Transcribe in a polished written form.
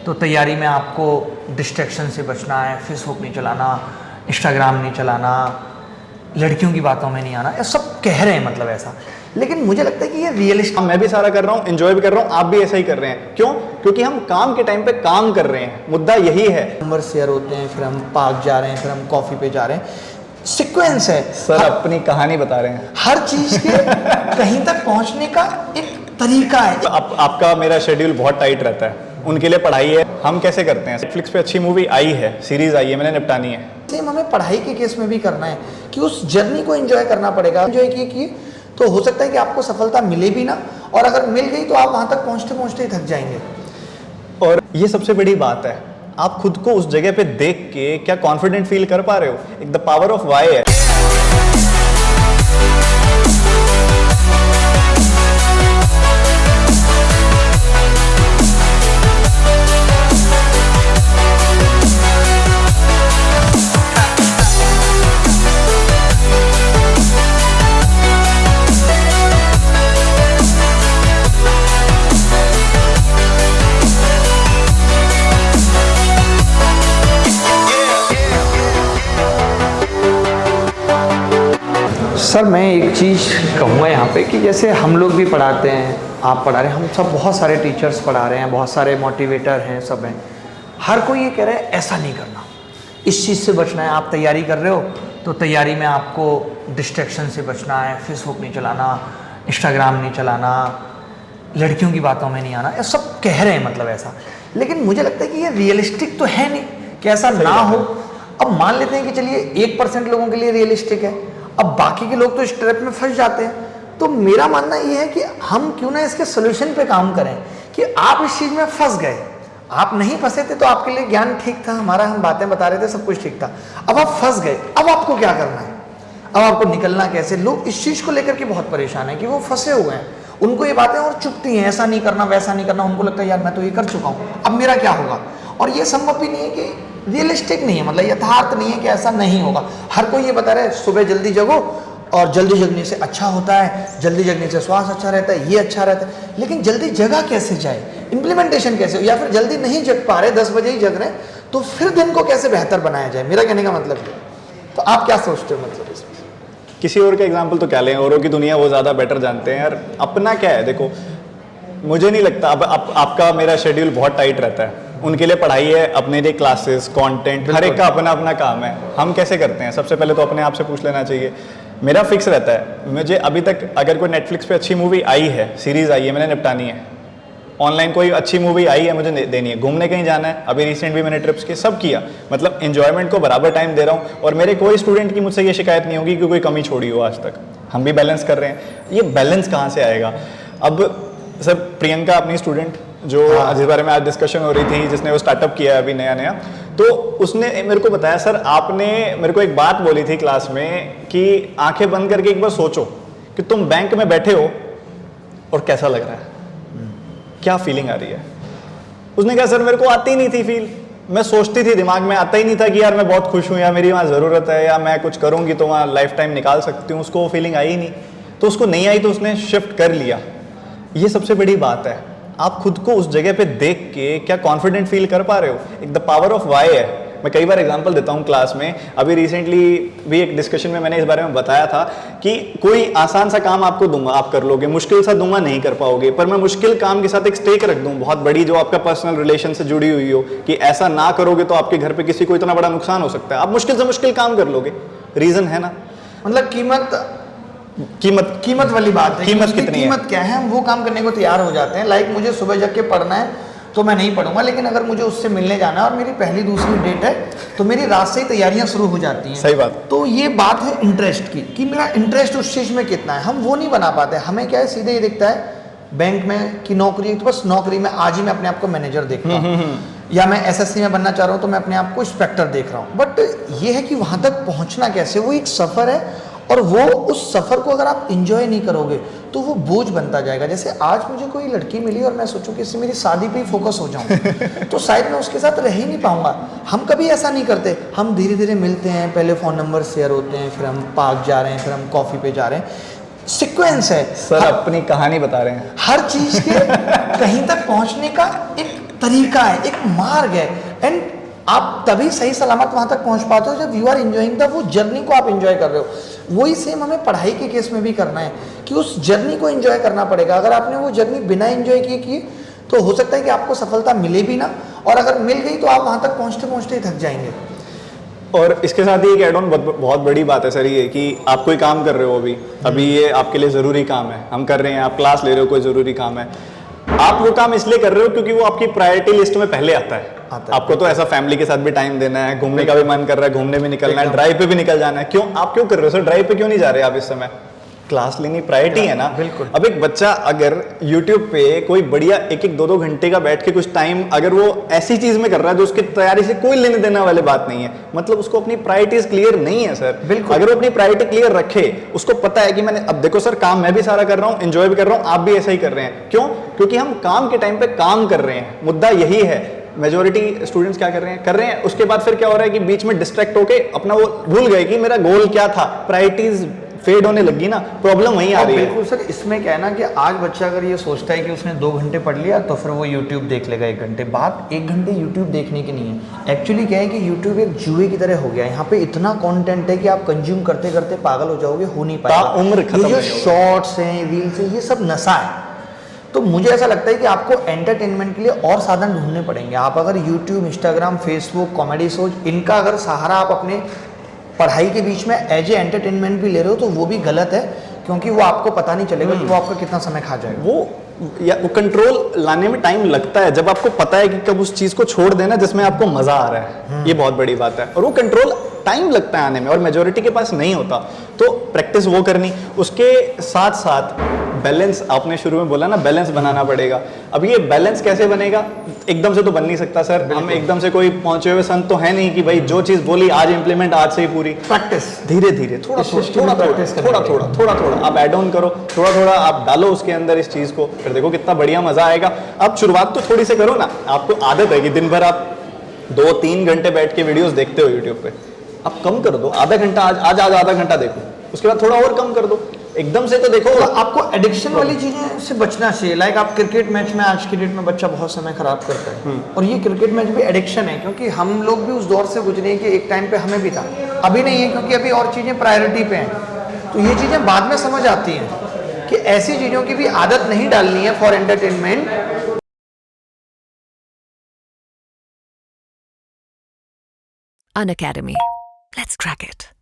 तो तैयारी में आपको डिस्ट्रैक्शन से बचना है, फेसबुक नहीं चलाना, इंस्टाग्राम नहीं चलाना, लड़कियों की बातों में नहीं आना, ये सब कह रहे हैं मतलब ऐसा। लेकिन मुझे लगता है कि ये रियलिस्टिक, मैं भी सारा कर रहा हूँ, एंजॉय भी कर रहा हूँ, आप भी ऐसा ही कर रहे हैं। क्यों? क्योंकि हम काम के टाइम पे काम कर रहे हैं, मुद्दा यही है। नंबर शेयर होते हैं, फिर हम पार्क जा रहे हैं, फिर हम कॉफ़ी पे जा रहे हैं, सीक्वेंस है। सर अपनी कहानी बता रहे हैं। हर चीज़ के कहीं तक पहुँचने का एक तरीका है। आपका मेरा शेड्यूल बहुत टाइट रहता है, उनके लिए पढ़ाई है, हम कैसे करते हैं? नेटफ्लिक्स पे अच्छी मूवी आई है, सीरीज आई है, मैंने निपटानी है। सेम हमें पढ़ाई के केस में भी करना है कि उस जर्नी को एंजॉय करना पड़ेगा। एंजॉय किए तो हो सकता है कि आपको सफलता मिले भी ना, और अगर मिल गई तो आप वहां तक पहुंचते पहुंचते ही थक जाएंगे। और ये सबसे बड़ी बात है, आप खुद को उस जगह पे देख के क्या कॉन्फिडेंट फील कर पा रहे हो? एक द पावर ऑफ वाई है। सर मैं एक चीज़ कहूँगा यहाँ पे कि जैसे हम लोग भी पढ़ाते हैं, आप पढ़ा रहे हैं, हम सब बहुत सारे टीचर्स पढ़ा रहे हैं, बहुत सारे मोटिवेटर हैं, सब हैं। हर कोई ये कह रहा है ऐसा नहीं करना, इस चीज़ से बचना है। आप तैयारी कर रहे हो तो तैयारी में आपको डिस्ट्रैक्शन से बचना है, फेसबुक नहीं चलाना, इंस्टाग्राम नहीं चलाना, लड़कियों की बातों में नहीं आना, ये सब कह रहे हैं मतलब ऐसा। लेकिन मुझे लगता है कि ये रियलिस्टिक तो है नहीं कि ऐसा ना हो। अब मान लेते हैं कि चलिए 1% लोगों के लिए रियलिस्टिक है, अब बाकी के लोग तो इस ट्रैप में फंस जाते हैं। तो मेरा मानना ये है कि हम क्यों ना इसके सोल्यूशन पे काम करें कि आप इस चीज़ में फंस गए, आप नहीं फंसे थे तो आपके लिए ज्ञान ठीक था, हमारा हम बातें बता रहे थे, सब कुछ ठीक था। अब आप फंस गए, अब आपको क्या करना है, अब आपको निकलना कैसे? लोग इस चीज़ को लेकर के बहुत परेशान है कि वो फंसे हुए हैं, उनको ये बातें और चुभती हैं, ऐसा नहीं करना वैसा नहीं करना। उनको लगता है यार मैं तो ये कर चुका हूँ, अब मेरा क्या होगा? और ये संभव भी नहीं है कि रियलिस्टिक नहीं है, मतलब यथार्थ नहीं है कि ऐसा नहीं होगा। हर कोई ये बता रहा है सुबह जल्दी जगो और जल्दी जगने से अच्छा होता है, जल्दी जगने से स्वास्थ्य अच्छा रहता है, ये अच्छा रहता है। लेकिन जल्दी जगा कैसे जाए, इम्प्लीमेंटेशन कैसे हो? या फिर जल्दी नहीं जग पा रहे, 10 बजे ही जग रहे हैं, तो फिर दिन को कैसे बेहतर बनाया जाए? मेरा कहने का मतलब ये। तो आप क्या सोचते हो मतलब इसमें? किसी और का एग्जाम्पल तो क्या लें, औरों की दुनिया वो ज़्यादा बेटर जानते हैं यार, अपना क्या है? देखो मुझे नहीं लगता, अब आपका मेरा शेड्यूल बहुत टाइट रहता है, उनके लिए पढ़ाई है, अपने लिए क्लासेस, कंटेंट, हर एक का अपना अपना काम है। हम कैसे करते हैं? सबसे पहले तो अपने आप से पूछ लेना चाहिए। मेरा फिक्स रहता है, मुझे अभी तक अगर कोई नेटफ्लिक्स पे अच्छी मूवी आई है, सीरीज आई है, मैंने निपटानी है। ऑनलाइन कोई अच्छी मूवी आई है, मुझे देनी है। घूमने कहीं जाना है, अभी रिसेंट भी मैंने ट्रिप्स की, सब किया, मतलब एंजॉयमेंट को बराबर टाइम दे रहा हूँ। और मेरे कोई स्टूडेंट की मुझसे ये शिकायत नहीं होगी कि कोई कमी छोड़ी हो आज तक। हम भी बैलेंस कर रहे हैं। ये बैलेंस कहाँ से आएगा? अब सर प्रियंका अपनी स्टूडेंट जो जिस बारे में आज डिस्कशन हो रही थी, जिसने वो स्टार्टअप किया है अभी नया नया, तो उसने मेरे को बताया सर आपने मेरे को एक बात बोली थी क्लास में कि आंखें बंद करके एक बार सोचो कि तुम बैंक में बैठे हो और कैसा लग रहा है, क्या फीलिंग आ रही है। उसने कहा सर मेरे को आती ही नहीं थी फील, मैं सोचती थी, दिमाग में आता ही नहीं था कि यार मैं बहुत खुश हूँ या मेरी वहाँ ज़रूरत है या मैं कुछ करूँगी तो वहाँ लाइफ टाइम निकाल सकती हूँ। उसको वो फीलिंग आई ही नहीं, तो उसको नहीं आई तो उसने शिफ्ट कर लिया। ये सबसे बड़ी बात है, आप खुद को उस जगह पे देख के क्या कॉन्फिडेंट फील कर पा रहे हो? एक द पावर ऑफ वाई है। मैं कई बार एग्जांपल देता हूँ क्लास में, अभी रिसेंटली भी एक डिस्कशन में मैंने इस बारे में बताया था कि कोई आसान सा काम आपको दूंगा, आप कर लोगे, मुश्किल सा दूंगा नहीं कर पाओगे, पर मैं मुश्किल काम के साथ एक स्टेक रख दूं बहुत बड़ी, जो आपका पर्सनल रिलेशन से जुड़ी हुई हो, कि ऐसा ना करोगे तो आपके घर पे किसी को इतना बड़ा नुकसान हो सकता है। आप मुश्किल से मुश्किल काम कर लोगे, रीजन है ना, मतलब कीमत वाली बात है। कीमत कितनी है? कीमत क्या है? हम वो काम करने को तैयार हो जाते हैं। लाइक मुझे सुबह जग के पढ़ना है तो मैं नहीं पढ़ूंगा, लेकिन अगर मुझे उससे मिलने जाना है और मेरी पहली दूसरी डेट है तो मेरी रात से ही तैयारियां शुरू हो जाती हैं। सही बात। तो ये बात है इंटरेस्ट की कि मेरा इंटरेस्ट उस चीज़ में कितना है, हम वो नहीं बना पाते। हमें क्या है, सीधे ये दिखता है बैंक में की नौकरी, तो बस नौकरी में आज ही मैं अपने आप को मैनेजर देखता हूँ, या मैं एसएससी में बनना चाह रहा हूँ तो मैं अपने आप को इंस्पेक्टर देख रहा हूँ। बट ये है कि वहाँ तक पहुँचना कैसे, वो एक सफ़र है, और वो उस सफ़र को अगर आप इंजॉय नहीं करोगे तो वो बोझ बनता जाएगा। जैसे आज मुझे कोई लड़की मिली और मैं सोचूं कि इससे मेरी शादी पे ही फोकस हो जाऊं तो शायद मैं उसके साथ रह ही नहीं पाऊंगा। हम कभी ऐसा नहीं करते, हम धीरे धीरे मिलते हैं, पहले फ़ोन नंबर शेयर होते हैं, फिर हम पार्क जा रहे हैं, फिर हम कॉफ़ी पे जा रहे हैं, सीक्वेंस है। सर अपनी कहानी बता रहे हैं। हर चीज़ के कहीं तक पहुँचने का एक तरीका है, एक मार्ग है, एंड आप तभी सही सलामत वहां तक पहुंच पाते हो जब यू आर एंजॉइंग द, वो जर्नी को आप एंजॉय कर रहे हो। वही सेम हमें पढ़ाई के केस में भी करना है कि उस जर्नी को एंजॉय करना पड़ेगा। अगर आपने वो जर्नी बिना एंजॉय किए तो हो सकता है कि आपको सफलता मिले भी ना, और अगर मिल गई तो आप वहां तक पहुंचते पहुंचते ही थक जाएंगे। और इसके साथ ही एक एड ऑन बहुत बड़ी बात है सर, ये कि आप कोई काम कर रहे हो अभी ये आपके लिए ज़रूरी काम है, हम कर रहे हैं, आप क्लास ले रहे हो, कोई ज़रूरी काम है, आप वो काम इसलिए कर रहे हो क्योंकि वो आपकी प्रायोरिटी लिस्ट में पहले आता है। आपको तो ऐसा फैमिली के साथ भी टाइम देना है, घूमने का भी मन कर रहा है, घूमने भी निकलना है, ड्राइव पे भी निकल जाना है। क्यों आप क्यों कर रहे हो सर, ड्राइव पे क्यों नहीं जा रहे आप इस समय? क्लास लेनी प्रायोरिटी है ना। बिल्कुल। अब एक बच्चा अगर YouTube पे कोई बढ़िया 1-2 घंटे का बैठ के कुछ टाइम अगर वो ऐसी चीज में कर रहा है जो उसकी तैयारी से कोई लेने देने वाली बात नहीं है, मतलब उसको अपनी प्रायोरिटीज क्लियर नहीं है सर। बिल्कुल। अगर वो अपनी प्रायोरिटी क्लियर रखे, उसको पता है कि मैंने, अब देखो सर, काम मैं भी सारा कर रहा हूँ, एंजॉय भी कर रहा हूँ, आप भी ऐसा ही कर रहे हैं। क्यों? क्योंकि हम काम के टाइम पे काम कर रहे हैं, मुद्दा यही है। मेजोरिटी स्टूडेंट्स क्या कर रहे हैं, उसके बाद फिर क्या हो रहा है कि बीच में डिस्ट्रैक्ट होके अपना वो भूल गए कि मेरा गोल क्या था, प्रायोरिटीज फेड होने लगी ना, प्रॉब्लम वहीं आ रही है। बिल्कुल सर, इसमें क्या है ना कि आज बच्चा अगर ये सोचता है कि उसने 2 घंटे पढ़ लिया तो फिर वो YouTube देख लेगा 1 घंटे, बात 1 घंटे YouTube देखने की नहीं है। एक्चुअली क्या है कि YouTube एक जुए की तरह हो गया है, यहाँ पे इतना कंटेंट है कि आप कंज्यूम करते करते पागल हो जाओगे, हो नहीं पाएगा। उम्र खत्म ये जो शॉर्ट्स हैं, रील्स हैं, ये सब नशा है। तो मुझे ऐसा लगता है कि आपको एंटरटेनमेंट के लिए और साधन ढूंढने पड़ेंगे। आप अगर YouTube, Instagram, Facebook, comedy shows, इनका अगर सहारा आप अपने पढ़ाई के बीच में एज ए एंटरटेनमेंट भी ले रहे हो तो वो भी गलत है, क्योंकि वो आपको पता नहीं चलेगा कि वो आपका कितना समय खा जाएगा। वो कंट्रोल लाने में टाइम लगता है, जब आपको पता है कि कब उस चीज को छोड़ देना जिसमें आपको मजा आ रहा है, ये बहुत बड़ी बात है। और वो कंट्रोल टाइम लगता है आने में, और मेजोरिटी के पास नहीं होता। तो प्रैक्टिस वो करनी, उसके साथ साथ बैलेंस, आपने शुरू में बोला ना, बैलेंस बनाना पड़ेगा। अब ये बैलेंस कैसे बनेगा? एकदम से तो बन नहीं सकता सर। हम एकदम से कोई पहुंचे हुए संत तो है नहीं कि भाई जो चीज बोली आज इंप्लीमेंट, आज से ही पूरी। प्रैक्टिस धीरे धीरे, थोड़ा आप ऐड ऑन करो, थोड़ा आप डालो उसके अंदर इस चीज को, फिर देखो कितना बढ़िया मजा आएगा। अब शुरुआत तो थोड़ी से करो ना, आपको आदत है कि दिन भर आप 2-3 घंटे बैठ के वीडियोस देखते हो यूट्यूब पे, आप कम कर दो, आधा घंटा, आज आधा घंटा देखो, उसके बाद थोड़ा और कम कर दो। एकदम से तो देखो, तो आपको एडिक्शन वाली चीजें से बचना चाहिए। लाइक आप क्रिकेट मैच में, आज की डेट में बच्चा बहुत समय खराब करता है, और ये क्रिकेट मैच भी एडिक्शन है, क्योंकि हम लोग भी उस दौर से गुजरे हैं कि एक टाइम पे हमें भी था, अभी नहीं है, क्योंकि अभी और चीजें प्रायोरिटी पे हैं। तो ये चीजें बाद में समझ आती हैं कि ऐसी चीजों की भी आदत नहीं डालनी है for entertainment. Unacademy. Let's crack it.